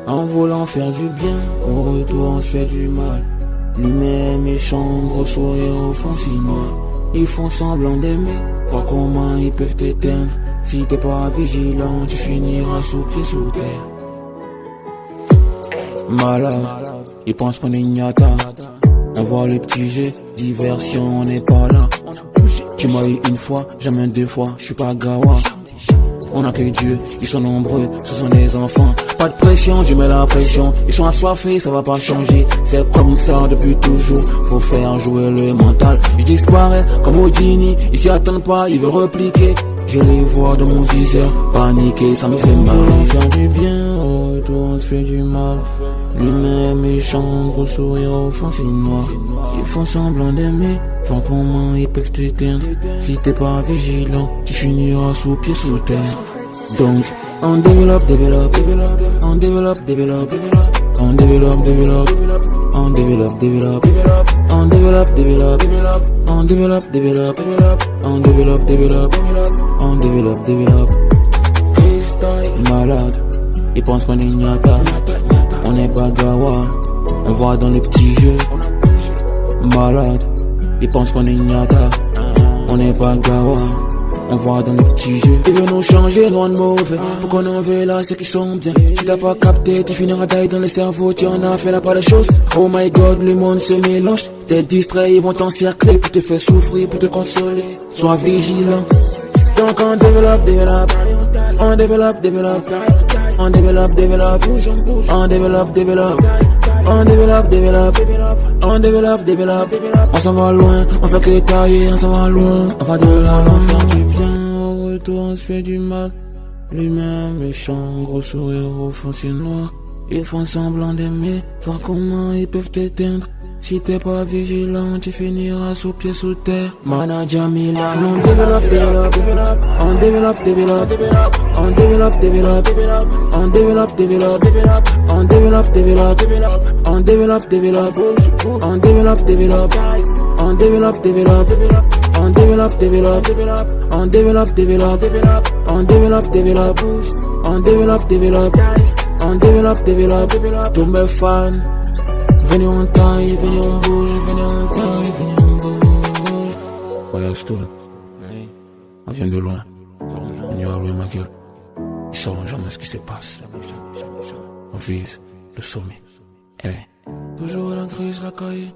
En voulant faire du bien, au retour on se fait du mal. Lui-même méchant, gros sourire au fond si noir. Ils font semblant d'aimer, crois comment ils peuvent t'éteindre. Si t'es pas vigilant, tu finiras sous pied sous terre. Malade, ils pensent qu'on est gnata. On voit les petits jeux, diversion, on n'est pas là. Tu m'as eu une fois, jamais deux fois, je suis pas gawa. On a que Dieu, ils sont nombreux, ce sont des enfants. Pas de pression, je mets la pression. Ils sont assoiffés, ça va pas changer. C'est comme ça depuis toujours, faut faire jouer le mental. Je disparais comme Houdini, ils s'y attendent pas, ils veulent repliquer. Je les vois dans mon viseur, paniquer, ça me fait mal. On faire du bien, au retour on se fait du mal. Lui-même méchant, gros sourire au fond c'est noir. Ils font semblant d'aimer, font comment ils peuvent t'éteindre. Si t'es pas vigilant, tu finiras sous pied sous terre. Donc, on développe, développe, développe, on développe, développe, développe, on développe, développe, on développe, développe, on développe, développe, on développe, développe, on développe, développe, on développe, développe. Malade, ils pensent qu'on est gnata, on est pas gawa, on voit dans les petits jeux. Malade, ils pensent qu'on est gnata, on est pas gawa. On voit dans les petits jeux. Ils veulent nous changer, loin de mauvais. Pour qu'on en veut là, c'est qu'ils sont bien. Si t'as pas capté, tu finiras d'aller dans le cerveau. Tu en as fait là pas de choses. Oh my god, le monde se mélange. T'es distrait, ils vont t'encercler. Pour te faire souffrir, pour te consoler. Sois vigilant. Donc on développe, développe. On développe, développe. On développe, développe. On développe, développe. On développe, développe. On développe, développe. On s'en va loin, on fait que tailler, on s'en va loin. On va de là, on fait du bien, au retour on se fait du mal. Lui-même méchant, gros sourire au fond c'est noir. Ils font semblant d'aimer, voir comment ils peuvent t'éteindre. Si t'es pas vigilant, tu finiras sous pied sous terre. Manager Milan, on développe, développe, on développe, développe, on développe, développe, on développe, développe, on développe, développe, on développe, développe, on développe, développe, on développe, développe, on développe, développe, on développe, développe, on développe, développe, on développe, développe, on développe, développe, tous mes fans. Venez on taille, venez on bouge, venez on taille, venez on bouge. Voyage Stone, on vient de loin. On ira loin ma gueule. Ils sauront jamais ce qui se passe. On vise le sommet. Toujours la crise, la caille.